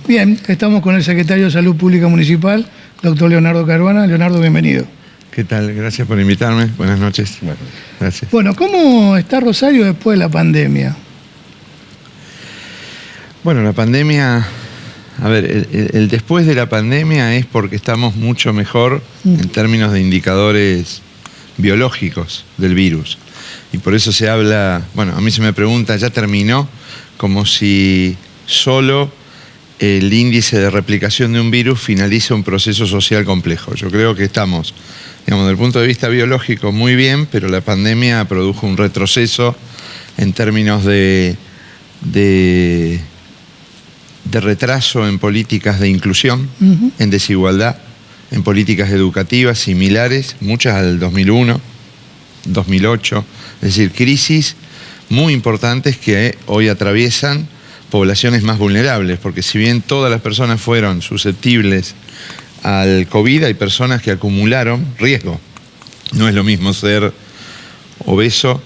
Bien, estamos con el secretario de Salud Pública Municipal, doctor Leonardo Caruana. Leonardo, bienvenido. ¿Qué tal? Gracias por invitarme. Buenas noches. Bueno, gracias. Bueno, ¿cómo está Rosario después de la pandemia? Bueno, la pandemia... A ver, el después de la pandemia es porque estamos mucho mejor en términos de indicadores biológicos del virus. Y por eso se habla... Bueno, a mí se me pregunta, ¿ya terminó? Como si solo el índice de replicación de un virus finaliza un proceso social complejo. Yo creo que estamos, digamos, desde el punto de vista biológico muy bien, pero la pandemia produjo un retroceso en términos de retraso en políticas de inclusión, en desigualdad, en políticas educativas similares, muchas al 2001, 2008, es decir, crisis muy importantes que hoy atraviesan poblaciones más vulnerables, porque si bien todas las personas fueron susceptibles al COVID, hay personas que acumularon riesgo. No es lo mismo ser obeso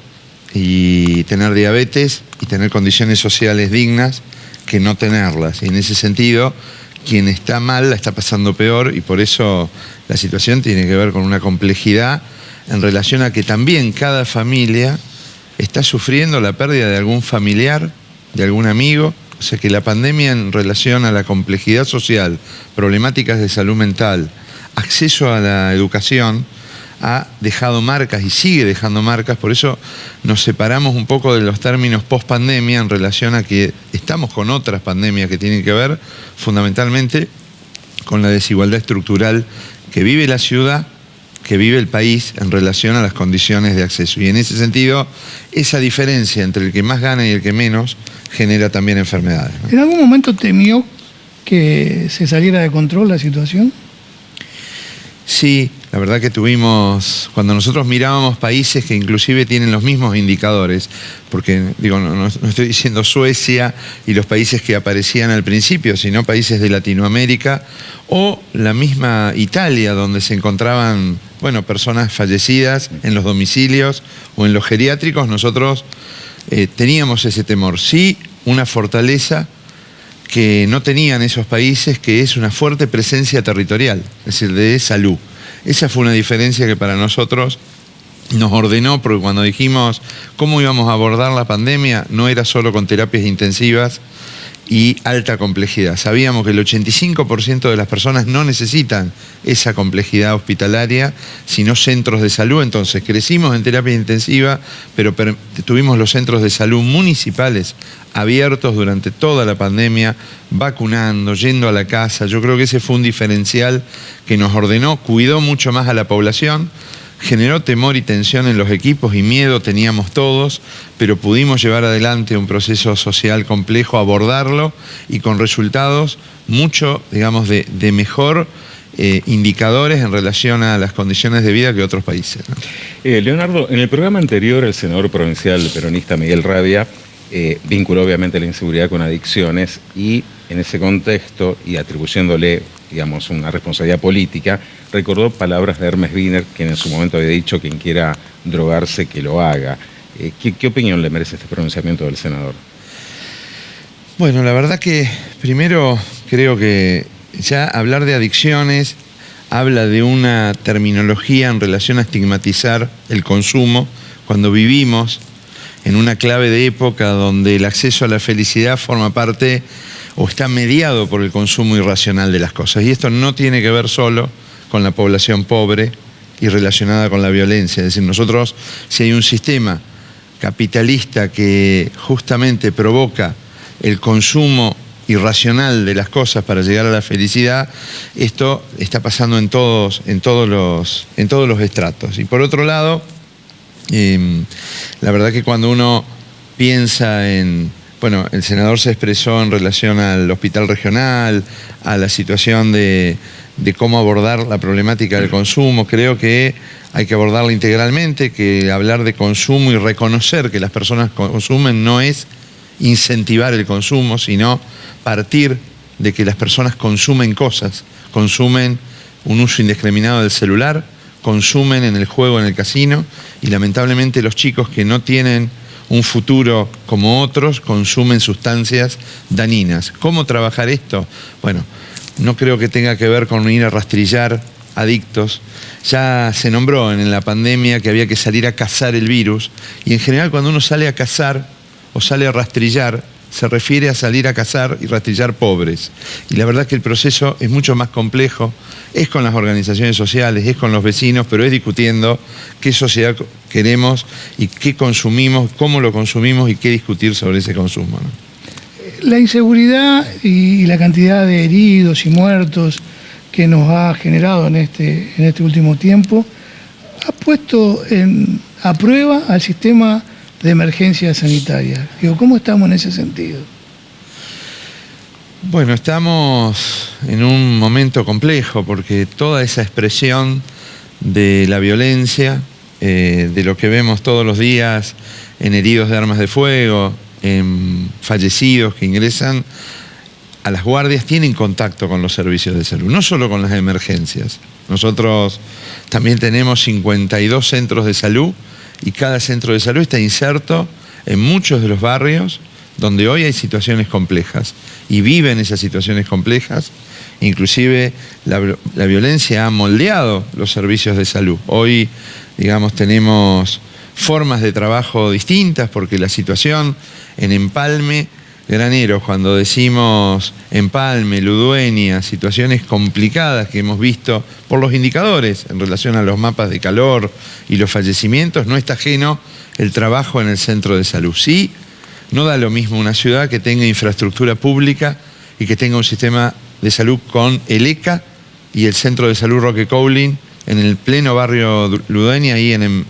y tener diabetes y tener condiciones sociales dignas que no tenerlas. Y en ese sentido, quien está mal la está pasando peor, y por eso la situación tiene que ver con una complejidad en relación a que también cada familia está sufriendo la pérdida de algún familiar, de algún amigo. O sea que la pandemia, en relación a la complejidad social, problemáticas de salud mental, acceso a la educación, ha dejado marcas y sigue dejando marcas. Por eso nos separamos un poco de los términos post-pandemia en relación a que estamos con otras pandemias que tienen que ver fundamentalmente con la desigualdad estructural que vive la ciudad, que vive el país en relación a las condiciones de acceso. Y en ese sentido, esa diferencia entre el que más gana y el que menos genera también enfermedades, ¿no? ¿En algún momento temió que se saliera de control la situación? Sí, la verdad que tuvimos, cuando nosotros mirábamos países que inclusive tienen los mismos indicadores, porque digo, no estoy diciendo Suecia y los países que aparecían al principio, sino países de Latinoamérica o la misma Italia, donde se encontraban, bueno, personas fallecidas en los domicilios o en los geriátricos. Nosotros teníamos ese temor. Sí, una fortaleza que no tenían esos países, que es una fuerte presencia territorial, es decir, de salud. Esa fue una diferencia que para nosotros nos ordenó, porque cuando dijimos cómo íbamos a abordar la pandemia, no era solo con terapias intensivas y alta complejidad. Sabíamos que el 85% de las personas no necesitan esa complejidad hospitalaria, sino centros de salud. Entonces crecimos en terapia intensiva, pero tuvimos los centros de salud municipales abiertos durante toda la pandemia, vacunando, yendo a la casa. Yo creo que ese fue un diferencial que nos ordenó, cuidó mucho más a la población, generó temor y tensión en los equipos y miedo teníamos todos, pero pudimos llevar adelante un proceso social complejo, abordarlo y con resultados mucho, digamos, de mejor indicadores en relación a las condiciones de vida que otros países, ¿no? Leonardo, en el programa anterior el senador provincial peronista Miguel Rabia vinculó obviamente la inseguridad con adicciones y en ese contexto y atribuyéndole, digamos, una responsabilidad política, recordó palabras de Hermes Wiener, quien en su momento había dicho: quien quiera drogarse, que lo haga. ¿Qué opinión le merece este pronunciamiento del senador? Bueno, la verdad que primero creo que ya hablar de adicciones habla de una terminología en relación a estigmatizar el consumo, cuando vivimos en una clave de época donde el acceso a la felicidad forma parte o está mediado por el consumo irracional de las cosas. Y esto no tiene que ver solo con la población pobre y relacionada con la violencia. Es decir, nosotros, si hay un sistema capitalista que justamente provoca el consumo irracional de las cosas para llegar a la felicidad, esto está pasando en todos los estratos. Y por otro lado, la verdad que cuando uno piensa en... Bueno, el senador se expresó en relación al hospital regional, a la situación de cómo abordar la problemática del consumo. Creo que hay que abordarla integralmente, que hablar de consumo y reconocer que las personas consumen no es incentivar el consumo, sino partir de que las personas consumen cosas, consumen un uso indiscriminado del celular, consumen en el juego, en el casino, y lamentablemente los chicos que no tienen un futuro como otros, consumen sustancias dañinas. ¿Cómo trabajar esto? Bueno, no creo que tenga que ver con ir a rastrillar adictos. Ya se nombró en la pandemia que había que salir a cazar el virus, y en general cuando uno sale a cazar o sale a rastrillar, se refiere a salir a cazar y rastrillar pobres. Y la verdad que el proceso es mucho más complejo, es con las organizaciones sociales, es con los vecinos, pero es discutiendo qué sociedad queremos y qué consumimos, cómo lo consumimos y qué discutir sobre ese consumo, ¿no? La inseguridad y la cantidad de heridos y muertos que nos ha generado en este último tiempo ha puesto a prueba al sistema de emergencia sanitaria. Digo, ¿cómo estamos en ese sentido? Bueno, estamos en un momento complejo porque toda esa expresión de la violencia, de lo que vemos todos los días en heridos de armas de fuego, en fallecidos que ingresan a las guardias, tienen contacto con los servicios de salud, no solo con las emergencias. Nosotros también tenemos 52 centros de salud, y cada centro de salud está inserto en muchos de los barrios donde hoy hay situaciones complejas y viven esas situaciones complejas. Inclusive la violencia ha moldeado los servicios de salud. Hoy, digamos, tenemos formas de trabajo distintas porque la situación en Empalme, Graneros, cuando decimos Empalme, Ludueña, situaciones complicadas que hemos visto por los indicadores en relación a los mapas de calor y los fallecimientos, no está ajeno el trabajo en el centro de salud. Sí, no da lo mismo una ciudad que tenga infraestructura pública y que tenga un sistema de salud con el ECA y el centro de salud Roque Coughling en el pleno barrio Ludueña, ahí en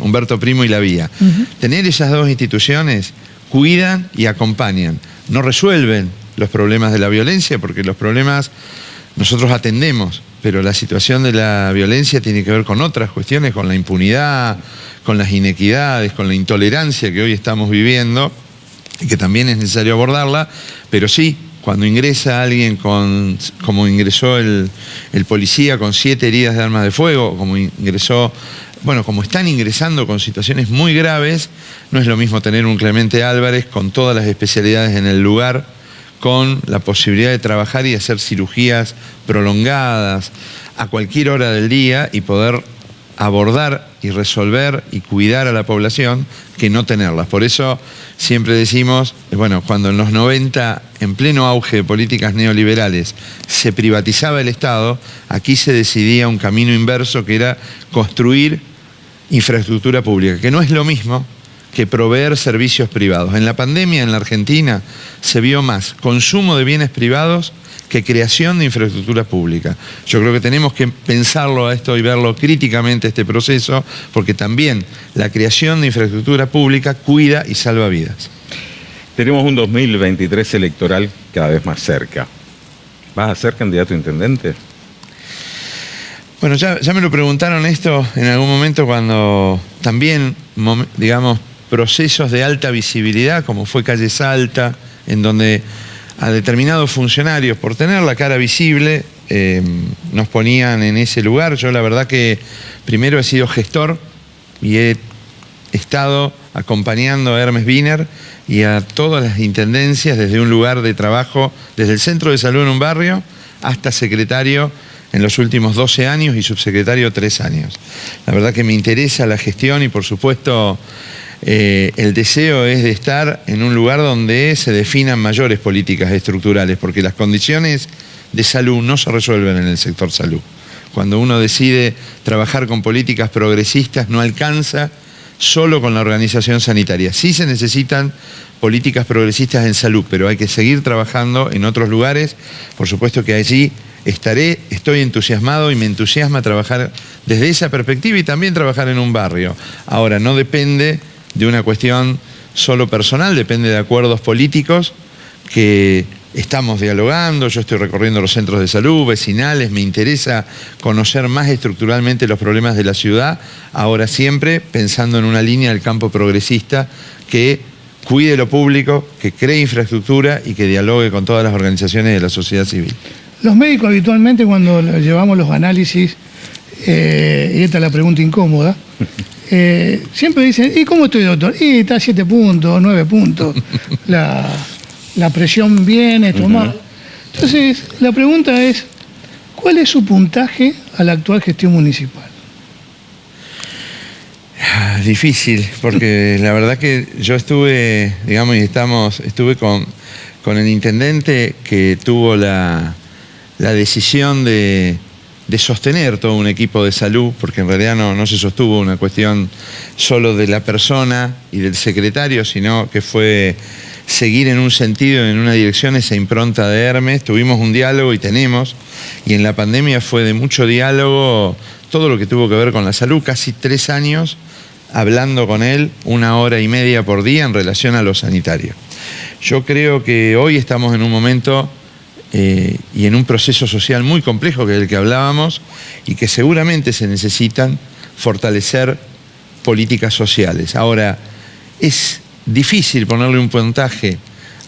Humberto Primo y La Vía. Tener esas dos instituciones cuidan y acompañan. No resuelven los problemas de la violencia, porque los problemas nosotros atendemos, pero la situación de la violencia tiene que ver con otras cuestiones, con la impunidad, con las inequidades, con la intolerancia que hoy estamos viviendo y que también es necesario abordarla, pero sí, cuando ingresa alguien como ingresó el policía con 7 heridas de armas de fuego, como ingresó... Bueno, como están ingresando con situaciones muy graves, no es lo mismo tener un Clemente Álvarez con todas las especialidades en el lugar, con la posibilidad de trabajar y hacer cirugías prolongadas a cualquier hora del día y poder abordar y resolver y cuidar a la población, que no tenerlas. Por eso siempre decimos, bueno, cuando en los 90, en pleno auge de políticas neoliberales, se privatizaba el Estado, aquí se decidía un camino inverso, que era construir infraestructura pública, que no es lo mismo que proveer servicios privados. En la pandemia en la Argentina se vio más consumo de bienes privados que creación de infraestructura pública. Yo creo que tenemos que pensarlo a esto y verlo críticamente este proceso, porque también la creación de infraestructura pública cuida y salva vidas. Tenemos un 2023 electoral cada vez más cerca. ¿Vas a ser candidato a intendente? Bueno, ya me lo preguntaron esto en algún momento cuando también, digamos, procesos de alta visibilidad, como fue Calle Salta, en donde a determinados funcionarios, por tener la cara visible, nos ponían en ese lugar. Yo la verdad que primero he sido gestor y he estado acompañando a Hermes Wiener y a todas las intendencias desde un lugar de trabajo, desde el centro de salud en un barrio hasta secretario en los últimos 12 años y subsecretario 3 años. La verdad que me interesa la gestión y por supuesto el deseo es de estar en un lugar donde se definan mayores políticas estructurales, porque las condiciones de salud no se resuelven en el sector salud. Cuando uno decide trabajar con políticas progresistas no alcanza solo con la organización sanitaria. Sí se necesitan políticas progresistas en salud, pero hay que seguir trabajando en otros lugares. Por supuesto que allí estoy entusiasmado y me entusiasma trabajar desde esa perspectiva y también trabajar en un barrio. Ahora, no depende de una cuestión solo personal, depende de acuerdos políticos que estamos dialogando. Yo estoy recorriendo los centros de salud, vecinales, me interesa conocer más estructuralmente los problemas de la ciudad, ahora siempre pensando en una línea del campo progresista que cuide lo público, que cree infraestructura y que dialogue con todas las organizaciones de la sociedad civil. Los médicos habitualmente cuando llevamos los análisis, y esta es la pregunta incómoda, siempre dicen, ¿y cómo estoy, doctor? Y está a 7 puntos, 9 puntos. La presión viene, toma. Entonces, la pregunta es, ¿cuál es su puntaje a la actual gestión municipal? Difícil, porque la verdad que yo estuve, digamos, estuve con el intendente que tuvo la decisión de sostener todo un equipo de salud, porque en realidad no se sostuvo una cuestión solo de la persona y del secretario, sino que fue seguir en un sentido, en una dirección, esa impronta de Hermes. Tuvimos un diálogo y tenemos, y en la pandemia fue de mucho diálogo todo lo que tuvo que ver con la salud, casi 3 años hablando con él 1 hora y media por día en relación a lo sanitario. Yo creo que hoy estamos en un momento y en un proceso social muy complejo, que es el que hablábamos, y que seguramente se necesitan fortalecer políticas sociales. Ahora, es difícil ponerle un puntaje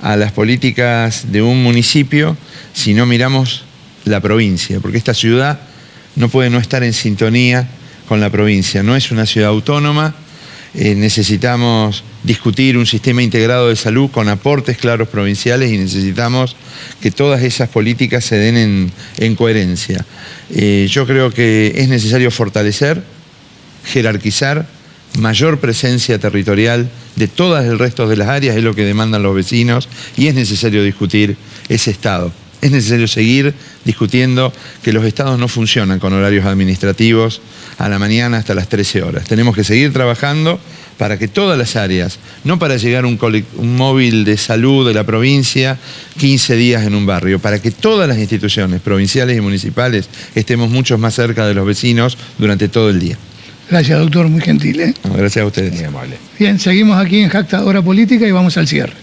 a las políticas de un municipio si no miramos la provincia, porque esta ciudad no puede no estar en sintonía con la provincia. No es una ciudad autónoma, necesitamos discutir un sistema integrado de salud con aportes claros provinciales y necesitamos que todas esas políticas se den en coherencia. Yo creo que es necesario fortalecer, jerarquizar, mayor presencia territorial de todas el resto de las áreas, es lo que demandan los vecinos, y es necesario discutir ese Estado. Es necesario seguir discutiendo que los estados no funcionan con horarios administrativos a la mañana hasta las 13 horas. Tenemos que seguir trabajando para que todas las áreas, no para llegar un móvil de salud de la provincia 15 días en un barrio, para que todas las instituciones provinciales y municipales estemos mucho más cerca de los vecinos durante todo el día. Gracias, doctor, muy gentil. No, gracias a ustedes. Muy amable. Bien, seguimos aquí en Jacta Hora Política y vamos al cierre.